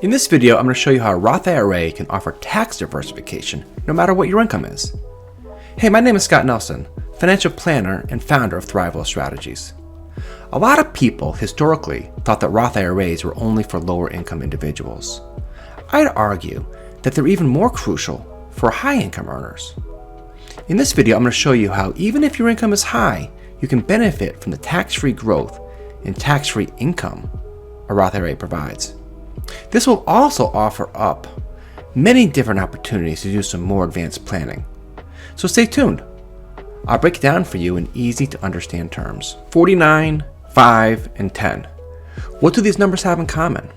In this video, I'm going to show you how a Roth IRA can offer tax diversification no matter what your income is. Hey, my name is Scott Nelson, financial planner and founder of Thrive Wealth Strategies. A lot of people historically thought that Roth IRAs were only for lower income individuals. I'd argue that they're even more crucial for high income earners. In this video, I'm going to show you how even if your income is high, you can benefit from the tax-free growth and tax-free income a Roth IRA provides. This will also offer up many different opportunities to do some more advanced planning. So stay tuned. I'll break it down for you in easy to understand terms. 49, 5, and 10. What do these numbers have in common?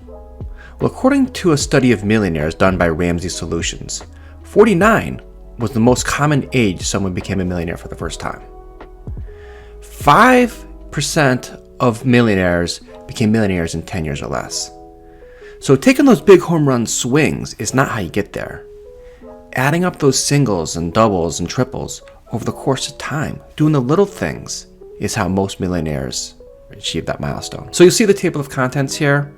Well, according to a study of millionaires done by Ramsey Solutions, 49 was the most common age someone became a millionaire for the first time. 5% of millionaires became millionaires in 10 years or less. So taking those big home run swings is not how you get there. Adding up those singles and doubles and triples over the course of time, doing the little things, is how most millionaires achieve that milestone. So you'll see the table of contents here.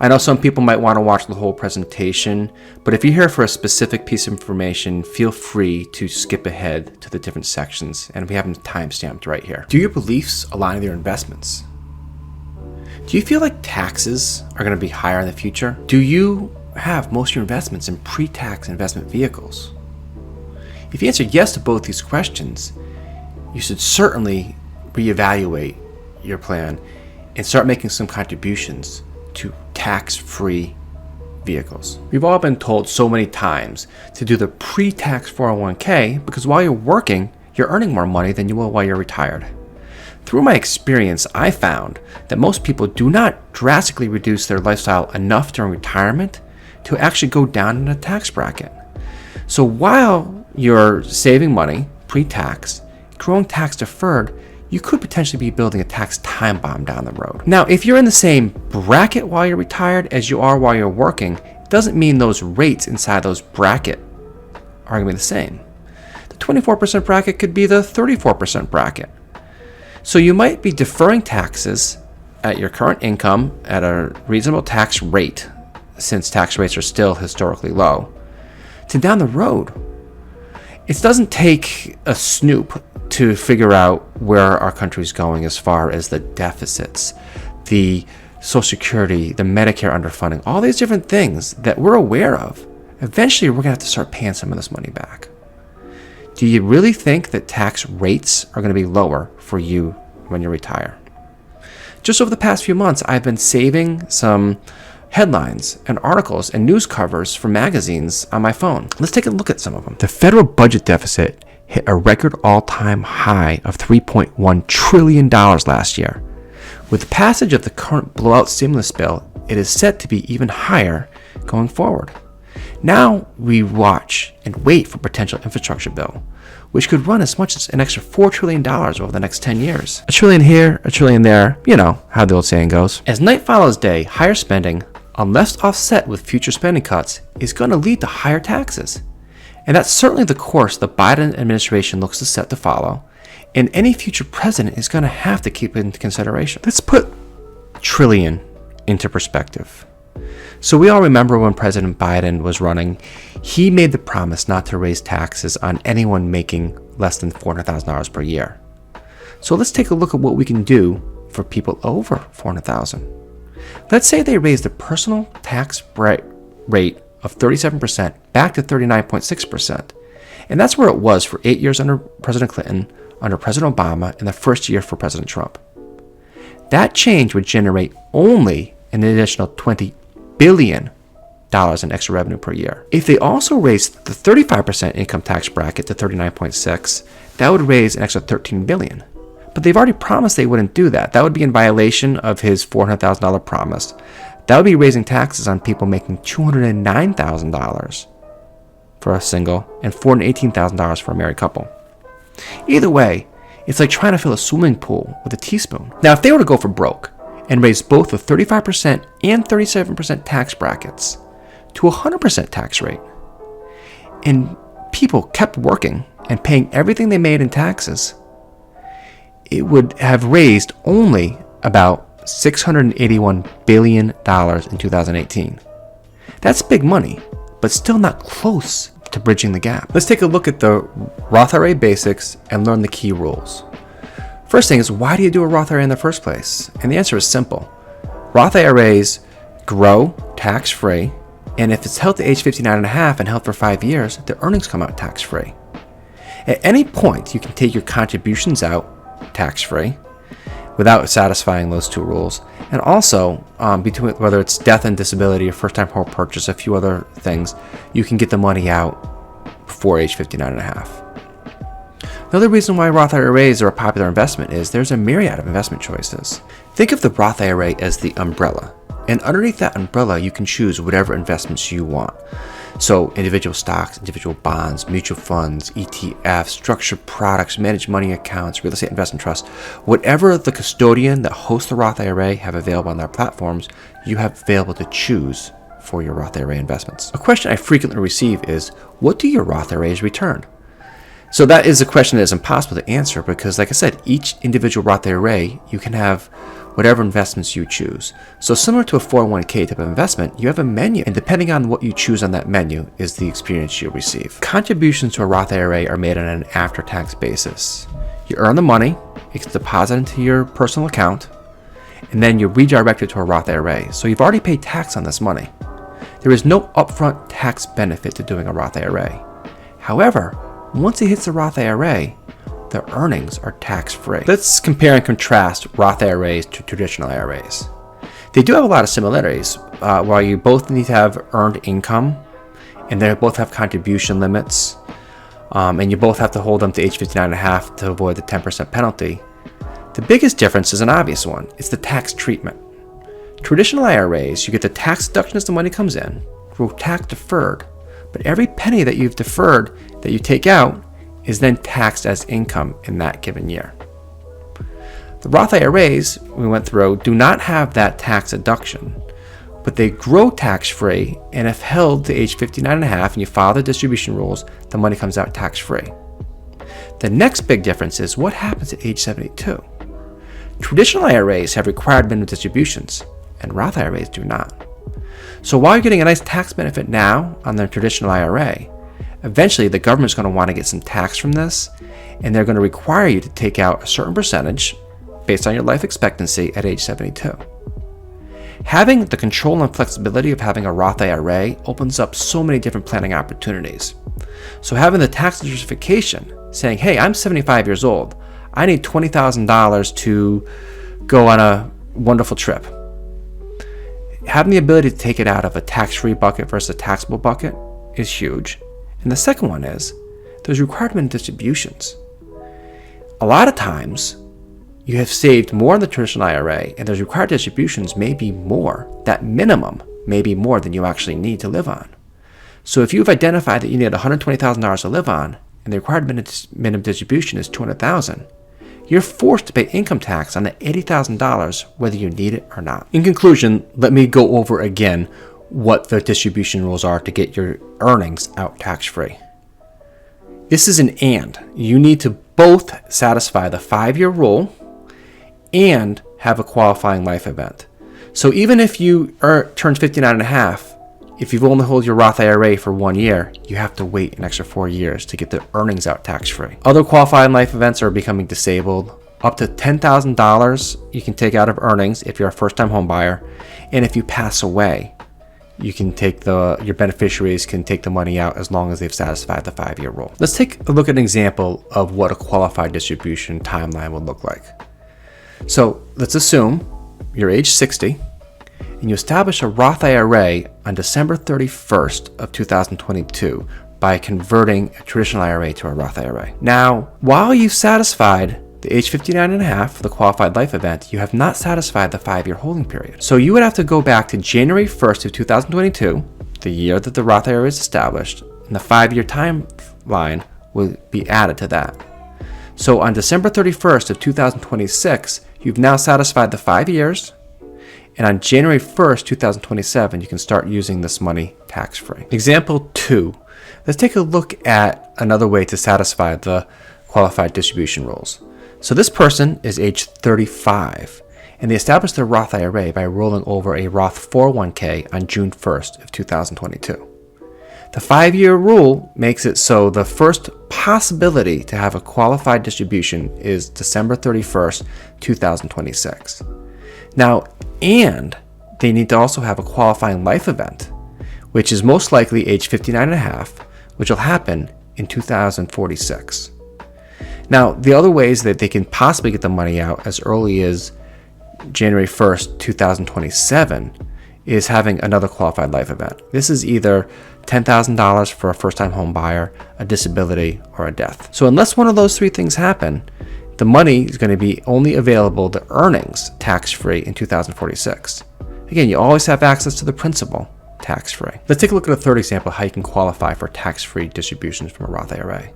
I know some people might want to watch the whole presentation, but if you're here for a specific piece of information, feel free to skip ahead to the different sections, and we have them time-stamped right here. Do your beliefs align with your investments? Do you feel like taxes are going to be higher in the future? Do you have most of your investments in pre-tax investment vehicles? If you answered yes to both these questions, you should certainly reevaluate your plan and start making some contributions to tax-free vehicles. We've all been told so many times to do the pre-tax 401k because while you're working, you're earning more money than you will while you're retired. Through my experience, I found that most people do not drastically reduce their lifestyle enough during retirement to actually go down in a tax bracket. So while you're saving money pre-tax, growing tax deferred, you could potentially be building a tax time bomb down the road. Now, if you're in the same bracket while you're retired as you are while you're working, it doesn't mean those rates inside those bracket are going to be the same. The 24% bracket could be the 34% bracket. So you might be deferring taxes at your current income at a reasonable tax rate, since tax rates are still historically low, to down the road. It doesn't take a snoop to figure out where our country's going as far as the deficits, the Social Security, the Medicare underfunding, all these different things that we're aware of. Eventually, we're going to have to start paying some of this money back. Do you really think that tax rates are going to be lower for you when you retire? Just over the past few months, I've been saving some headlines and articles and news covers for magazines on my phone. Let's take a look at some of them. The federal budget deficit hit a record all-time high of $3.1 trillion last year. With the passage of the current blowout stimulus bill, it is set to be even higher going forward. Now we watch and wait for potential infrastructure bill, which could run as much as an extra $4 trillion over the next 10 years. A trillion here, a trillion there, you know how the old saying goes. As night follows day, higher spending, unless offset with future spending cuts, is going to lead to higher taxes. And that's certainly the course the Biden administration looks to set to follow, and any future president is going to have to keep it into consideration. Let's put trillion into perspective. So we all remember when President Biden was running, he made the promise not to raise taxes on anyone making less than $400,000 per year. So let's take a look at what we can do for people over $400,000. Let's say they raise the personal tax rate of 37% back to 39.6%. And that's where it was for 8 years under President Clinton, under President Obama, and the first year for President Trump. That change would generate only an additional $20 billion in extra revenue per year. If they also raised the 35% income tax bracket to 39.6%, that would raise an extra $13 billion. But they've already promised they wouldn't do that. That would be in violation of his $400,000 promise. That would be raising taxes on people making $209,000 for a single and $418,000 for a married couple. Either way, it's like trying to fill a swimming pool with a teaspoon. Now, if they were to go for broke and raise both the 35% and 37% tax brackets to a 100% tax rate, and people kept working and paying everything they made in taxes, it would have raised only about $681 billion in 2018. That's big money, but still not close to bridging the gap. Let's take a look at the Roth IRA basics and learn the key rules. First thing is, why do you do a Roth IRA in the first place? And the answer is simple. Roth IRAs grow tax-free, and if it's held to age 59 and a half and held for 5 years, the earnings come out tax-free. At any point, you can take your contributions out tax-free without satisfying those two rules. And also, between whether it's death and disability or first-time home purchase, a few other things, you can get the money out before age 59 and a half. Another reason why Roth IRAs are a popular investment is there's a myriad of investment choices. Think of the Roth IRA as the umbrella, and underneath that umbrella, you can choose whatever investments you want. So individual stocks, individual bonds, mutual funds, ETFs, structured products, managed money accounts, real estate investment trusts, whatever the custodian that hosts the Roth IRA have available on their platforms, you have available to choose for your Roth IRA investments. A question I frequently receive is, what do your Roth IRAs return? So that is a question that is impossible to answer because, like I said, each individual Roth IRA, you can have whatever investments you choose. So similar to a 401k type of investment, you have a menu, and depending on what you choose on that menu is the experience you'll receive. Contributions to a Roth IRA are made on an after-tax basis. You earn the money, it gets deposited into your personal account, and then you redirect it to a Roth IRA. So you've already paid tax on this money. There is no upfront tax benefit to doing a Roth IRA. However, once it hits the Roth IRA, the earnings are tax-free. Let's compare and contrast Roth IRAs to traditional IRAs. They do have a lot of similarities. While you both need to have earned income, and they both have contribution limits, and you both have to hold them to age 59 and a half to avoid the 10% penalty, the biggest difference is an obvious one. It's the tax treatment. Traditional IRAs, you get the tax deduction as the money comes in, grow tax deferred, but every penny that you've deferred that you take out is then taxed as income in that given year. The Roth IRAs we went through do not have that tax deduction, but they grow tax-free, and if held to age 59 and a half and you follow the distribution rules, the money comes out tax-free. The next big difference is what happens at age 72. Traditional IRAs have required minimum distributions, and Roth IRAs do not. So while you're getting a nice tax benefit now on the traditional IRA, eventually the government's going to want to get some tax from this, and they're going to require you to take out a certain percentage based on your life expectancy at age 72. Having the control and flexibility of having a Roth IRA opens up so many different planning opportunities. So having the tax diversification, saying, hey, I'm 75 years old, I need $20,000 to go on a wonderful trip. Having the ability to take it out of a tax-free bucket versus a taxable bucket is huge. And the second one is there's required minimum distributions. A lot of times you have saved more in the traditional IRA, and those required distributions may be more. That minimum may be more than you actually need to live on. So if you've identified that you need $120,000 to live on, and the required minimum distribution is $200,000, you're forced to pay income tax on the $80,000 whether you need it or not. In conclusion, let me go over again what the distribution rules are to get your earnings out tax-free. This is an and. You need to both satisfy the 5-year rule and have a qualifying life event. So even if you turn 59 and a half, if you've only held your Roth IRA for 1 year, you have to wait an extra 4 years to get the earnings out tax-free. Other qualifying life events are becoming disabled. Up to $10,000 you can take out of earnings if you're a first-time home buyer, and if you pass away, you can take your beneficiaries can take the money out as long as they've satisfied the 5-year rule. Let's take a look at an example of what a qualified distribution timeline would look like. So let's assume you're age 60 and you establish a Roth IRA on December 31st of 2022 by converting a traditional IRA to a Roth IRA. Now, while you've satisfied the age 59 and a half for the qualified life event, you have not satisfied the 5-year holding period. So you would have to go back to January 1st of 2022, the year that the Roth IRA is established, and the 5-year timeline will be added to that. So on December 31st of 2026, you've now satisfied the 5 years, and on January 1st, 2027, you can start using this money tax-free. Example 2. Let's take a look at another way to satisfy the qualified distribution rules. So this person is age 35, and they established their Roth IRA by rolling over a Roth 401k on June 1st of 2022. The 5-year rule makes it so the first possibility to have a qualified distribution is December 31st, 2026. Now, and they need to also have a qualifying life event, which is most likely age 59 and a half, which will happen in 2046. Now, the other ways that they can possibly get the money out as early as January 1st, 2027 is having another qualified life event. This is either $10,000 for a first-time home buyer, a disability, or a death. So unless one of those three things happen, the money is going to be only available to earnings tax-free in 2046. Again, you always have access to the principal tax-free. Let's take a look at a third example of how you can qualify for tax-free distributions from a Roth IRA.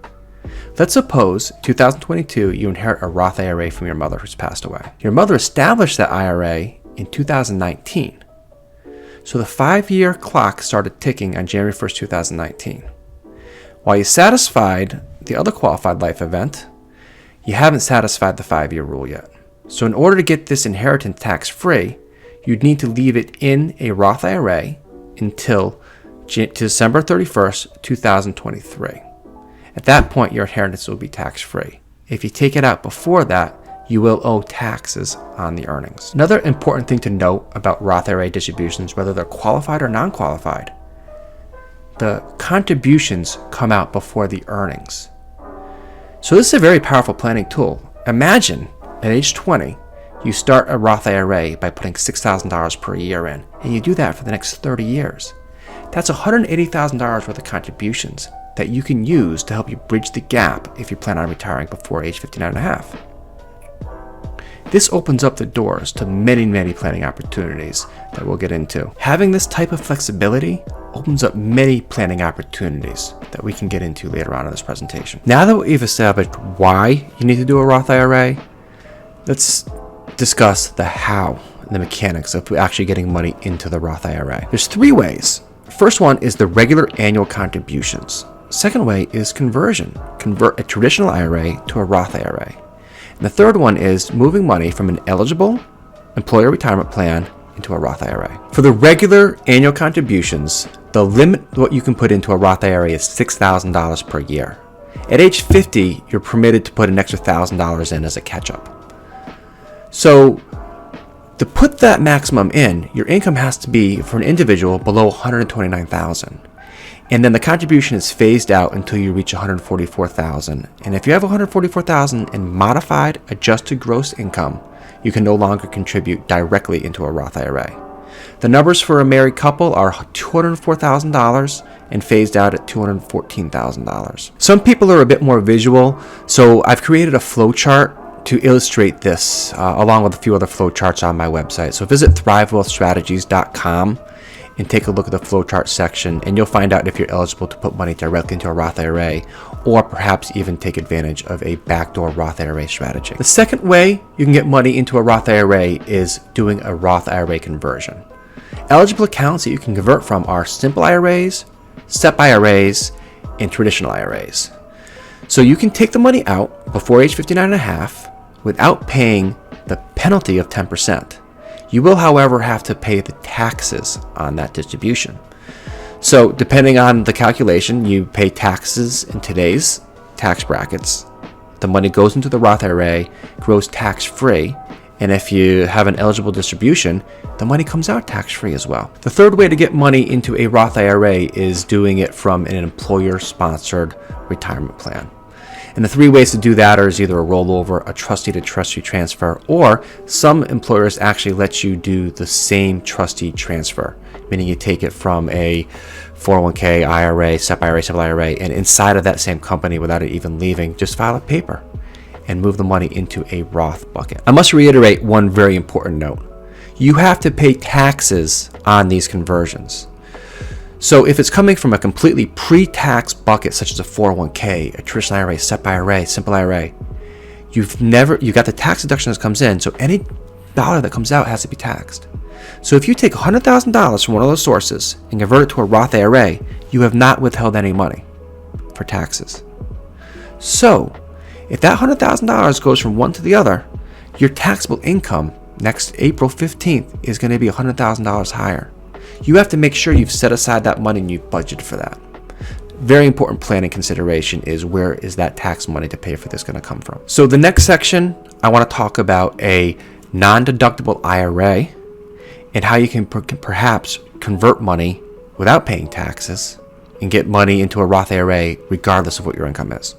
Let's suppose 2022 you inherit a Roth IRA from your mother who's passed away. Your mother established that IRA in 2019. So the 5-year clock started ticking on January 1st, 2019. While you satisfied the other qualified life event, you haven't satisfied the 5-year rule yet. So in order to get this inheritance tax-free, you'd need to leave it in a Roth IRA until December 31st, 2023. At that point, your inheritance will be tax-free. If you take it out before that, you will owe taxes on the earnings. Another important thing to note about Roth IRA distributions, whether they're qualified or non-qualified, the contributions come out before the earnings. So this is a very powerful planning tool. Imagine at age 20, you start a Roth IRA by putting $6,000 per year in, and you do that for the next 30 years. That's $180,000 worth of contributions that you can use to help you bridge the gap if you plan on retiring before age 59 and a half. This opens up the doors to many, many planning opportunities that we'll get into. Having this type of flexibility opens up many planning opportunities that we can get into later on in this presentation. Now that we've established why you need to do a Roth IRA, let's discuss the how and the mechanics of actually getting money into the Roth IRA. There's 3 ways. First one is the regular annual contributions. Second way is conversion. Convert a traditional IRA to a Roth IRA. And the third one is moving money from an eligible employer retirement plan into a Roth IRA. For the regular annual contributions, the limit what you can put into a Roth IRA is $6,000 per year. At age 50, you're permitted to put an extra $1,000 in as a catch-up. So to put that maximum in, your income has to be, for an individual, below $129,000. And then the contribution is phased out until you reach $144,000. And if you have $144,000 in modified adjusted gross income, you can no longer contribute directly into a Roth IRA. The numbers for a married couple are $204,000 and phased out at $214,000. Some people are a bit more visual, so I've created a flow chart to illustrate this, along with a few other flow charts on my website. So visit thrivewealthstrategies.com and take a look at the flowchart section, and you'll find out if you're eligible to put money directly into a Roth IRA, or perhaps even take advantage of a backdoor Roth IRA strategy. The second way you can get money into a Roth IRA is doing a Roth IRA conversion. Eligible accounts that you can convert from are simple IRAs, SEP IRAs, and traditional IRAs. So you can take the money out before age 59 and a half without paying the penalty of 10%. You will, however, have to pay the taxes on that distribution. So depending on the calculation, you pay taxes in today's tax brackets. The money goes into the Roth IRA, grows tax-free, and if you have an eligible distribution, the money comes out tax-free as well. The third way to get money into a Roth IRA is doing it from an employer-sponsored retirement plan. And the 3 ways to do that are either a rollover, a trustee-to-trustee transfer, or some employers actually let you do the same trustee transfer, meaning you take it from a 401k, IRA, SEP IRA, simple IRA, and inside of that same company, without it even leaving, just file a paper and move the money into a Roth bucket. I must reiterate one very important note. You have to pay taxes on these conversions. So if it's coming from a completely pre-tax bucket, such as a 401k, a traditional IRA, SEP IRA, simple IRA, you've got the tax deduction that comes in, so any dollar that comes out has to be taxed. So if you take $100,000 from one of those sources and convert it to a Roth IRA, you have not withheld any money for taxes. So if that $100,000 goes from one to the other, your taxable income next April 15th is going to be $100,000 higher. You have to make sure you've set aside that money and you've budgeted for that. Very important planning consideration is where is that tax money to pay for this going to come from. So the next section, I want to talk about a non-deductible IRA and how you can perhaps convert money without paying taxes and get money into a Roth IRA regardless of what your income is.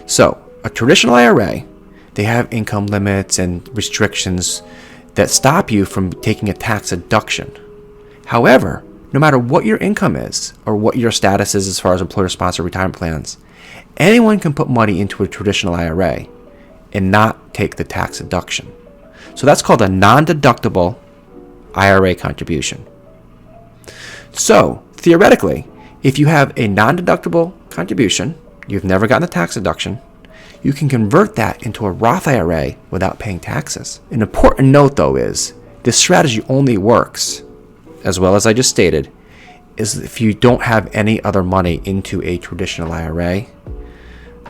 So a traditional IRA, they have income limits and restrictions that stop you from taking a tax deduction. However, no matter what your income is or what your status is as far as employer-sponsored retirement plans, anyone can put money into a traditional IRA and not take the tax deduction. So that's called a non-deductible IRA contribution. So theoretically, if you have a non-deductible contribution, you've never gotten a tax deduction, you can convert that into a Roth IRA without paying taxes. An important note though is this strategy only works, as well as I just stated, is if you don't have any other money into a traditional IRA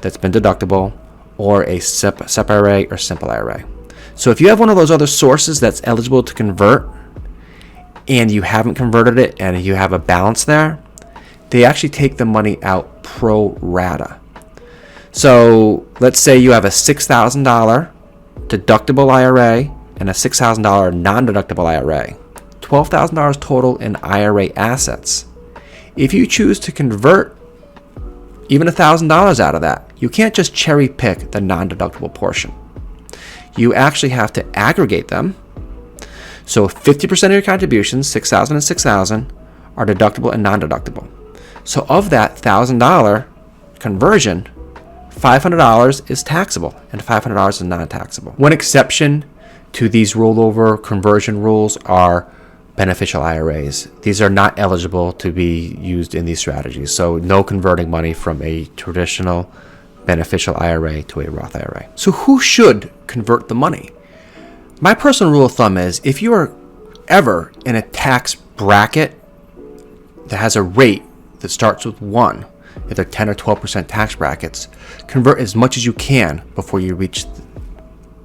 that's been deductible or a SEP IRA or simple IRA. So if you have one of those other sources that's eligible to convert and you haven't converted it and you have a balance there, they actually take the money out pro rata. So let's say you have a $6,000 deductible IRA and a $6,000 non-deductible IRA. $12,000 total in IRA assets. If you choose to convert even $1,000 out of that, you can't just cherry pick the non-deductible portion. You actually have to aggregate them. So 50% of your contributions, $6,000 and $6,000, are deductible and non-deductible. So of that $1,000 conversion, $500 is taxable and $500 is non-taxable. One exception to these rollover conversion rules are beneficial IRAs. These are not eligible to be used in these strategies. So no converting money from a traditional beneficial IRA to a Roth IRA. So who should convert the money? My personal rule of thumb is if you are ever in a tax bracket that has a rate that starts with 1, if they're 10 or 12% tax brackets, convert as much as you can before you reach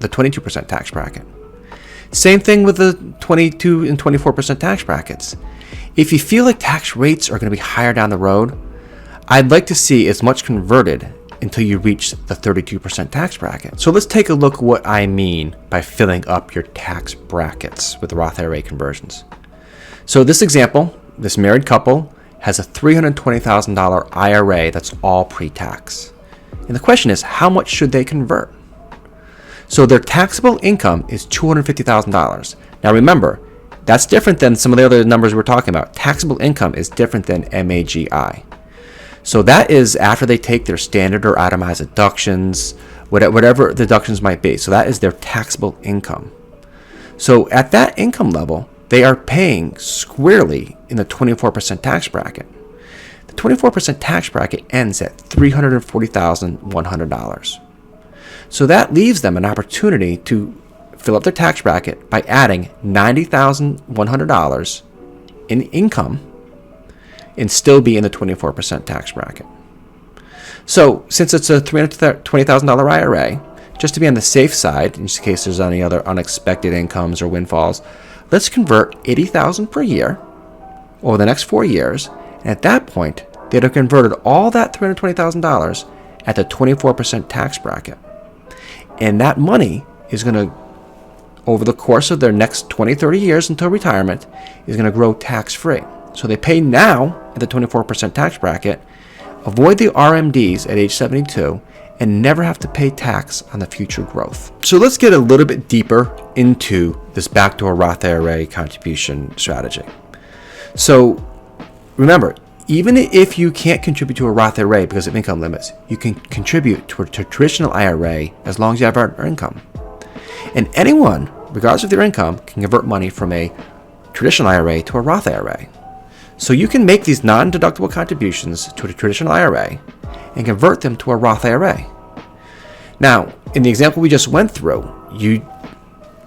the 22% tax bracket. Same thing with the 22 and 24% tax brackets. If you feel like tax rates are going to be higher down the road, I'd like to see as much converted until you reach the 32% tax bracket. So let's take a look at what I mean by filling up your tax brackets with Roth IRA conversions. So this example, this married couple has a $320,000 IRA that's all pre-tax. And the question is, how much should they convert? So their taxable income is $250,000. Now remember, that's different than some of the other numbers we're talking about. Taxable income is different than MAGI. So that is after they take their standard or itemized deductions, whatever the deductions might be. So that is their taxable income. So at that income level, they are paying squarely in the 24% tax bracket. The 24% tax bracket ends at $340,100. So that leaves them an opportunity to fill up their tax bracket by adding $90,100 in income and still be in the 24% tax bracket. So since it's a $320,000 IRA, just to be on the safe side, in case there's any other unexpected incomes or windfalls, let's convert $80,000 per year over the next 4 years. And at that point, they'd have converted all that $320,000 at the 24% tax bracket. And that money is going to, over the course of their next 20, 30 years until retirement, is going to grow tax-free. So they pay now at the 24% tax bracket, avoid the RMDs at age 72, and never have to pay tax on the future growth. So let's get a little bit deeper into this backdoor Roth IRA contribution strategy. So remember, even if you can't contribute to a Roth IRA because of income limits, you can contribute to a traditional IRA as long as you have earned income. And anyone, regardless of their income, can convert money from a traditional IRA to a Roth IRA. So you can make these non-deductible contributions to a traditional IRA and convert them to a Roth IRA. Now, in the example we just went through, you've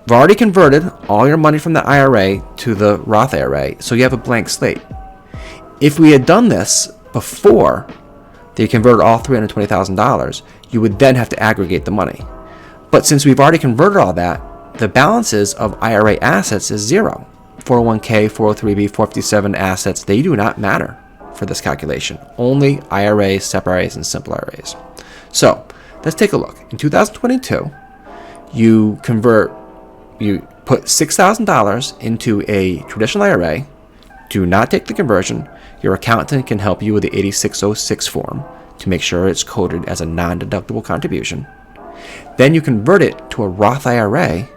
already converted all your money from the IRA to the Roth IRA, so you have a blank slate. If we had done this before they converted all $320,000, you would then have to aggregate the money. But since we've already converted all that, the balances of IRA assets is zero. 401k, 403b, 457 assets, they do not matter for this calculation. Only IRAs, SEP IRAs, and simple IRAs. So let's take a look. In 2022, you put $6,000 into a traditional IRA. Do not take the conversion. Your accountant can help you with the 8606 form to make sure it's coded as a non-deductible contribution. Then you convert it to a Roth IRA,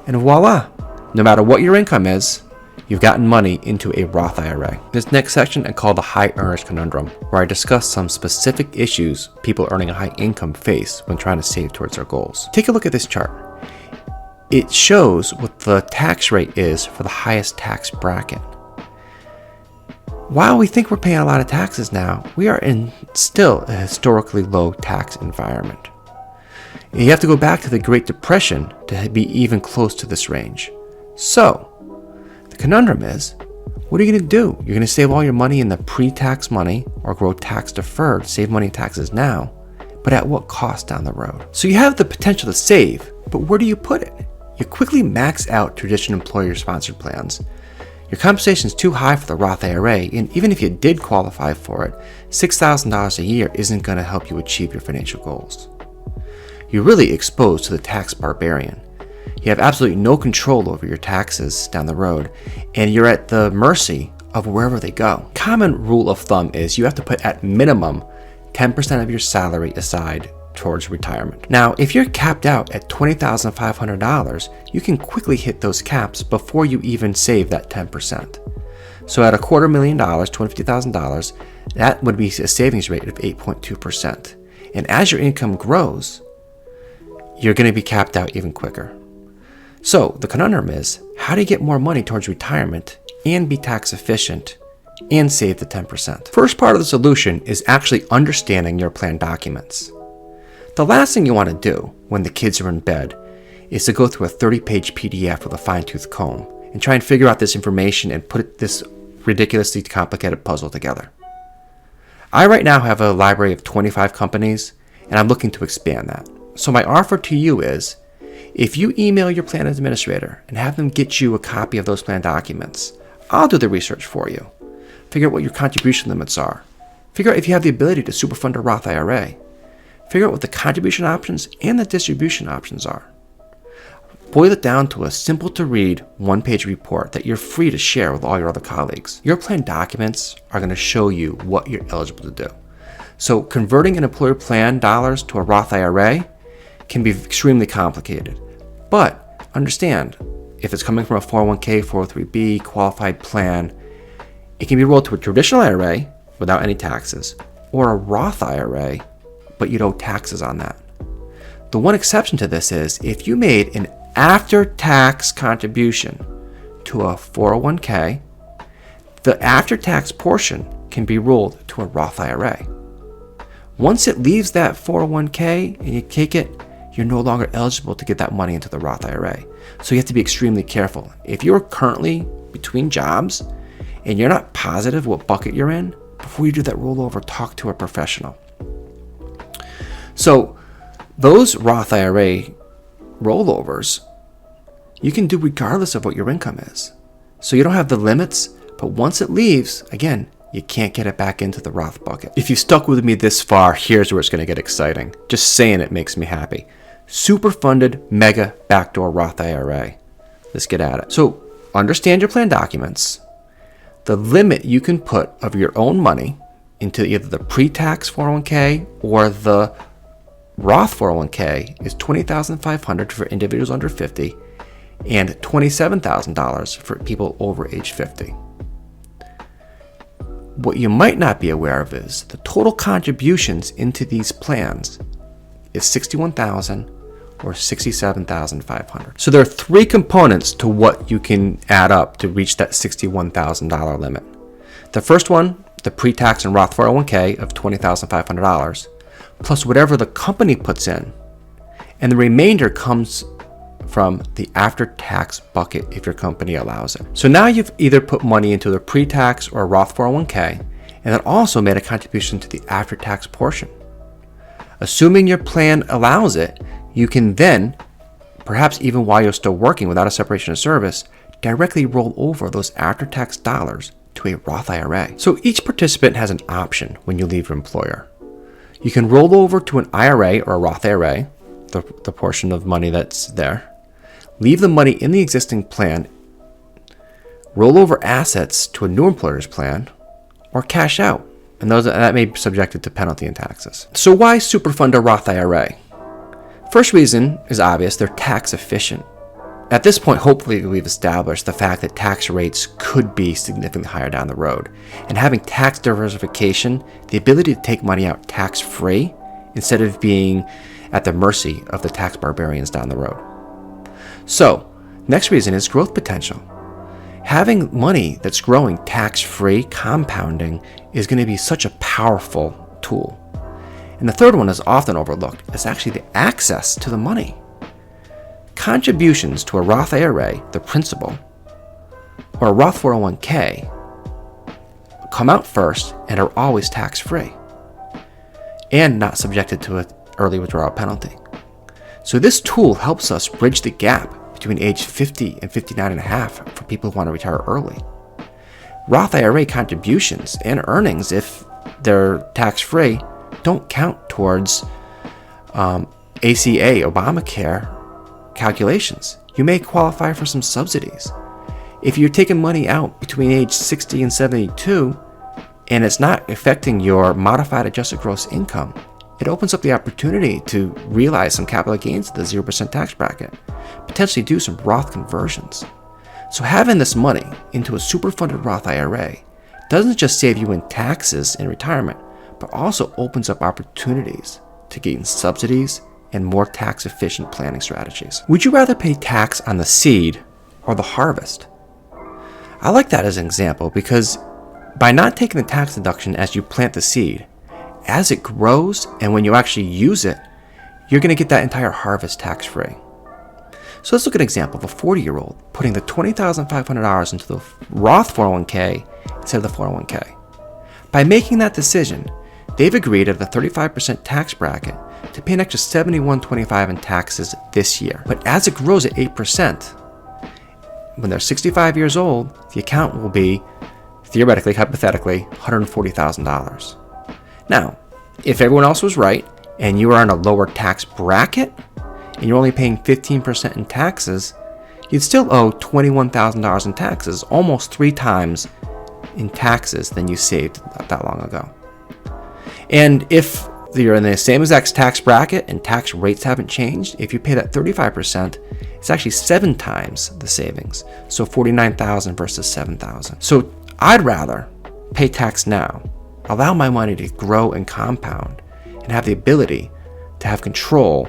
and voila, no matter what your income is, you've gotten money into a Roth IRA. This next section I call the high earners conundrum, where I discuss some specific issues people earning a high income face when trying to save towards their goals. Take a look at this chart. It shows what the tax rate is for the highest tax bracket. While we think we're paying a lot of taxes now, we are in still a historically low tax environment. You have to go back to the Great Depression to be even close to this range. So, the conundrum is, what are you going to do? You're going to save all your money in the pre-tax money or grow tax deferred, save money in taxes now, but at what cost down the road? So you have the potential to save, but where do you put it? You quickly max out traditional employer-sponsored plans. Your compensation is too high for the Roth IRA, and even if you did qualify for it, $6,000 a year isn't going to help you achieve your financial goals. You're really exposed to the tax barbarian. You have absolutely no control over your taxes down the road, and you're at the mercy of wherever they go. Common rule of thumb is you have to put at minimum 10% of your salary aside towards retirement. Now, if you're capped out at $20,500, you can quickly hit those caps before you even save that 10%. So at $250,000, $250,000, that would be a savings rate of 8.2%. And as your income grows, you're going to be capped out even quicker. So the conundrum is, how do you get more money towards retirement and be tax efficient and save the 10%? First part of the solution is actually understanding your plan documents. The last thing you want to do when the kids are in bed is to go through a 30-page PDF with a fine-tooth comb and try and figure out this information and put this ridiculously complicated puzzle together. I right now have a library of 25 companies, and I'm looking to expand that. So my offer to you is, if you email your plan administrator and have them get you a copy of those plan documents, I'll do the research for you. Figure out what your contribution limits are. Figure out if you have the ability to superfund a Roth IRA. Figure out what the contribution options and the distribution options are. Boil it down to a simple to read one-page report that you're free to share with all your other colleagues. Your plan documents are going to show you what you're eligible to do. So converting an employer plan dollars to a Roth IRA can be extremely complicated. But understand, if it's coming from a 401k, 403b qualified plan, it can be rolled to a traditional IRA without any taxes, or a Roth IRA, but you owe taxes on that. The one exception to this is if you made an after-tax contribution to a 401k, the after-tax portion can be rolled to a Roth IRA. Once it leaves that 401k and you take it, you're no longer eligible to get that money into the Roth IRA. So you have to be extremely careful. If you're currently between jobs and you're not positive what bucket you're in, before you do that rollover, talk to a professional. So those Roth IRA rollovers, you can do regardless of what your income is. So you don't have the limits, but once it leaves, again, you can't get it back into the Roth bucket. If you stuck with me this far, here's where it's going to get exciting. Just saying it makes me happy. Superfunded Mega Backdoor Roth IRA. Let's get at it. So understand your plan documents. The limit you can put of your own money into either the pre-tax 401k or the Roth 401k is $20,500 for individuals under 50 and $27,000 for people over age 50. What you might not be aware of is the total contributions into these plans is $61,000 or $67,500. So there are three components to what you can add up to reach that $61,000 limit. The first one, the pre-tax and Roth 401k of $20,500, plus whatever the company puts in, and the remainder comes from the after-tax bucket if your company allows it. So now you've either put money into the pre-tax or Roth 401k, and then also made a contribution to the after-tax portion. Assuming your plan allows it, you can then perhaps even while you're still working without a separation of service, directly roll over those after-tax dollars to a Roth IRA. So each participant has an option when you leave your employer. You can roll over to an IRA or a Roth IRA, the portion of money that's there, leave the money in the existing plan, roll over assets to a new employer's plan, or cash out. And that may be subjected to penalty and taxes. So why superfund a Roth IRA? First reason is obvious, they're tax efficient. At this point, hopefully we've established the fact that tax rates could be significantly higher down the road. And having tax diversification, the ability to take money out tax-free instead of being at the mercy of the tax barbarians down the road. So, next reason is growth potential. Having money that's growing tax-free, compounding, is going to be such a powerful tool. And the third one is often overlooked. It's actually the access to the money. Contributions to a Roth IRA, the principal, or a Roth 401k come out first and are always tax-free and not subjected to an early withdrawal penalty. So this tool helps us bridge the gap between age 50 and 59 and a half for people who want to retire early. Roth IRA contributions and earnings, if they're tax-free, don't count towards ACA, Obamacare calculations. You may qualify for some subsidies. If you're taking money out between age 60 and 72 and it's not affecting your modified adjusted gross income, it opens up the opportunity to realize some capital gains at the 0% tax bracket, potentially do some Roth conversions. So having this money into a superfunded Roth IRA doesn't just save you in taxes in retirement, but also opens up opportunities to gain subsidies and more tax-efficient planning strategies. Would you rather pay tax on the seed or the harvest? I like that as an example because by not taking the tax deduction as you plant the seed, as it grows and when you actually use it, you're going to get that entire harvest tax-free. So let's look at an example of a 40-year-old putting the $20,500 into the Roth 401k instead of the 401k. By making that decision, they've agreed at the 35% tax bracket to pay an extra $71.25 in taxes this year. But as it grows at 8%, when they're 65 years old, the account will be, theoretically, hypothetically, $140,000. Now, if everyone else was right, and you are in a lower tax bracket, and you're only paying 15% in taxes, you'd still owe $21,000 in taxes, almost 3 times in taxes than you saved not that long ago. And if you're in the same exact tax bracket and tax rates haven't changed, if you pay that 35%, it's actually 7 times the savings. So $49,000 versus $7,000. So I'd rather pay tax now, allow my money to grow and compound, and have the ability to have control,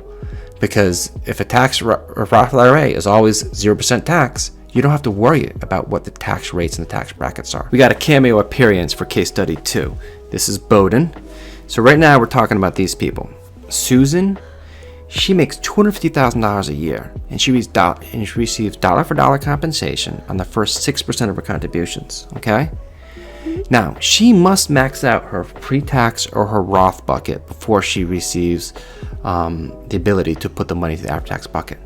because if a Roth IRA is always 0% tax, you don't have to worry about what the tax rates and the tax brackets are. We got a cameo appearance for case study 2. This is Bowden. So right now we're talking about these people. Susan, she makes $250,000 a year, and she receives dollar for dollar compensation on the first 6% of her contributions, okay? Now, she must max out her pre-tax or her Roth bucket before she receives the ability to put the money to the after-tax bucket.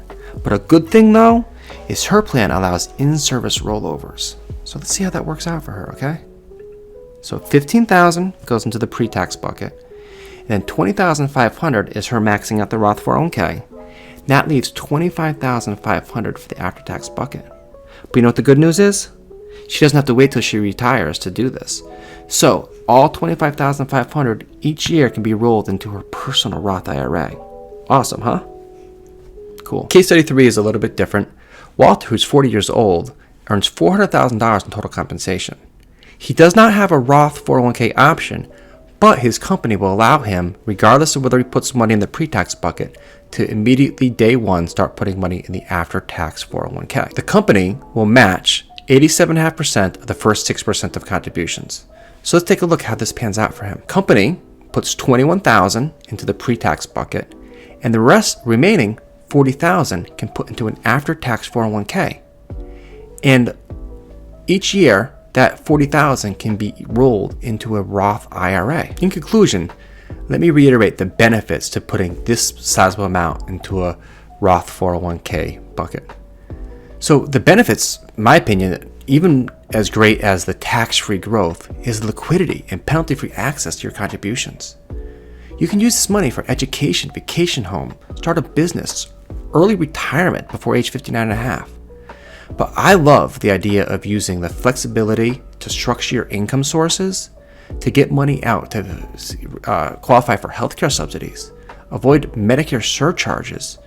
But a good thing, though, is her plan allows in-service rollovers. So let's see how that works out for her, okay? So $15,000 goes into the pre-tax bucket, and then $20,500 is her maxing out the Roth 401k. That leaves $25,500 for the after-tax bucket. But you know what the good news is? She doesn't have to wait till she retires to do this. So all $25,500 each year can be rolled into her personal Roth IRA. Awesome, huh? Cool. Case study 3 is a little bit different. Walter, who's 40 years old, earns $400,000 in total compensation. He does not have a Roth 401k option, but his company will allow him, regardless of whether he puts money in the pre-tax bucket, to immediately day one start putting money in the after-tax 401k. The company will match 87.5% of the first 6% of contributions. So let's take a look how this pans out for him. Company puts $21,000 into the pre-tax bucket, and the remaining $40,000 can put into an after-tax 401k. And each year, that $40,000 can be rolled into a Roth IRA. In conclusion, let me reiterate the benefits to putting this sizable amount into a Roth 401k bucket. So the benefits, in my opinion, even as great as the tax-free growth, is liquidity and penalty-free access to your contributions. You can use this money for education, vacation home, start a business, early retirement before age 59 and a half. But I love the idea of using the flexibility to structure your income sources to get money out to qualify for healthcare subsidies, avoid Medicare surcharges,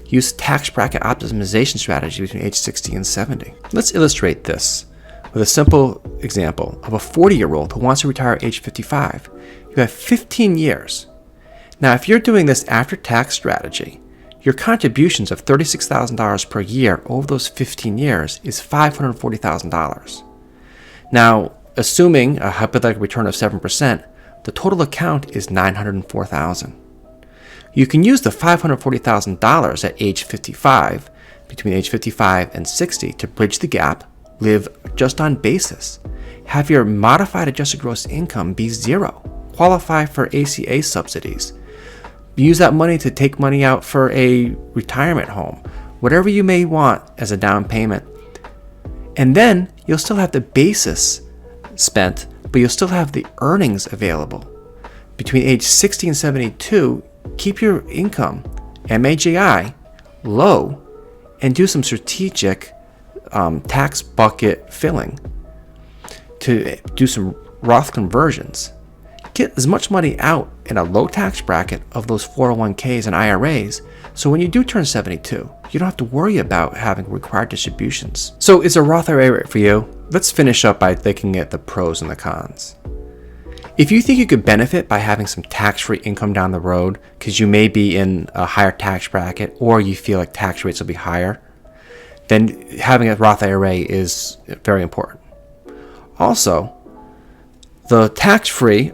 use tax bracket optimization strategy between age 60 and 70. Let's illustrate this with a simple example of a 40-year-old who wants to retire at age 55. You have 15 years. Now, if you're doing this after tax strategy, your contributions of $36,000 per year over those 15 years is $540,000. Now, assuming a hypothetical return of 7%, the total account is $904,000. You can use the $540,000 at age 55, between age 55 and 60, to bridge the gap, live just on basis, have your modified adjusted gross income be zero, qualify for ACA subsidies, use that money to take money out for a retirement home, whatever you may want as a down payment. And then you'll still have the basis spent, but you'll still have the earnings available. Between age 60 and 72, keep your income, MAGI, low, and do some strategic tax bucket filling to do some Roth conversions. Get as much money out in a low tax bracket of those 401ks and IRAs, so when you do turn 72, you don't have to worry about having required distributions. So is a Roth IRA right for you? Let's finish up by looking at the pros and the cons. If you think you could benefit by having some tax-free income down the road because you may be in a higher tax bracket or you feel like tax rates will be higher, then having a Roth IRA is very important. Also, the tax-free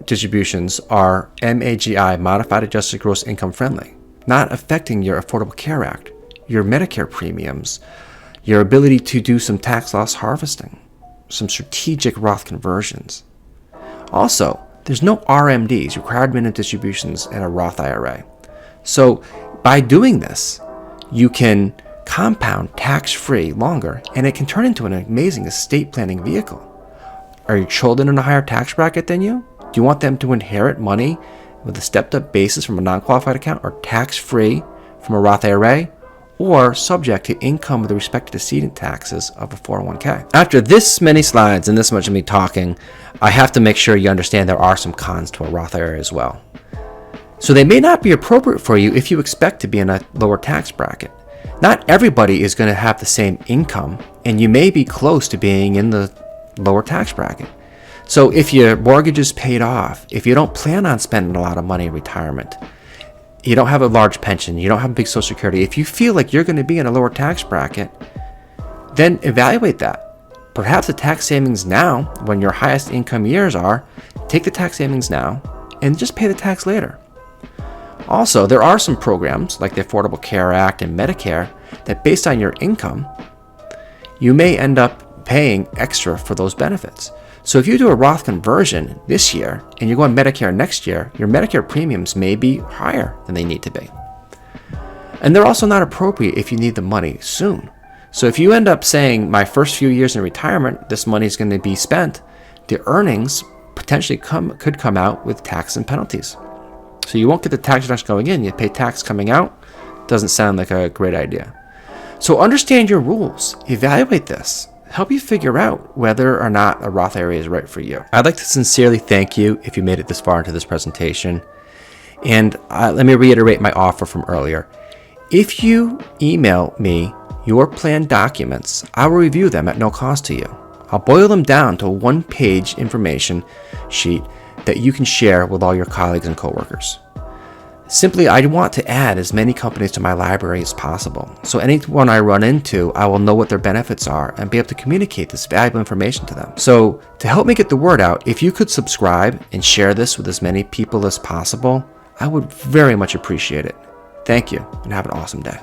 distributions are MAGI, Modified Adjusted Gross Income friendly, not affecting your Affordable Care Act, your Medicare premiums, your ability to do some tax loss harvesting, some strategic Roth conversions. Also, there's no RMDs, required minimum distributions, in a Roth IRA. So by doing this, you can compound tax-free longer, and it can turn into an amazing estate planning vehicle. Are your children in a higher tax bracket than you? Do you want them to inherit money with a stepped-up basis from a non-qualified account, or tax-free from a Roth IRA, or subject to income with respect to decedent taxes of a 401k? After this many slides and this much of me talking, I have to make sure you understand there are some cons to a Roth IRA as well. So they may not be appropriate for you if you expect to be in a lower tax bracket. Not everybody is going to have the same income, and you may be close to being in the lower tax bracket. So if your mortgage is paid off, if you don't plan on spending a lot of money in retirement, you don't have a large pension, you don't have a big Social Security, if you feel like you're going to be in a lower tax bracket, then evaluate that. Perhaps the tax savings now, when your highest income years are, take the tax savings now and just pay the tax later. Also, there are some programs like the Affordable Care Act and Medicare that, based on your income, you may end up paying extra for those benefits. So if you do a Roth conversion this year and you go on Medicare next year, your Medicare premiums may be higher than they need to be. And they're also not appropriate if you need the money soon. So if you end up saying, my first few years in retirement, this money is going to be spent, the earnings potentially could come out with tax and penalties. So you won't get the tax deduction going in, you pay tax coming out. Doesn't sound like a great idea. So understand your rules, evaluate this, help you figure out whether or not a Roth IRA is right for you. I'd like to sincerely thank you if you made it this far into this presentation. And let me reiterate my offer from earlier. If you email me your plan documents, I will review them at no cost to you. I'll boil them down to a one-page information sheet that you can share with all your colleagues and coworkers. Simply, I want to add as many companies to my library as possible. So anyone I run into, I will know what their benefits are and be able to communicate this valuable information to them. So to help me get the word out, if you could subscribe and share this with as many people as possible, I would very much appreciate it. Thank you, and have an awesome day.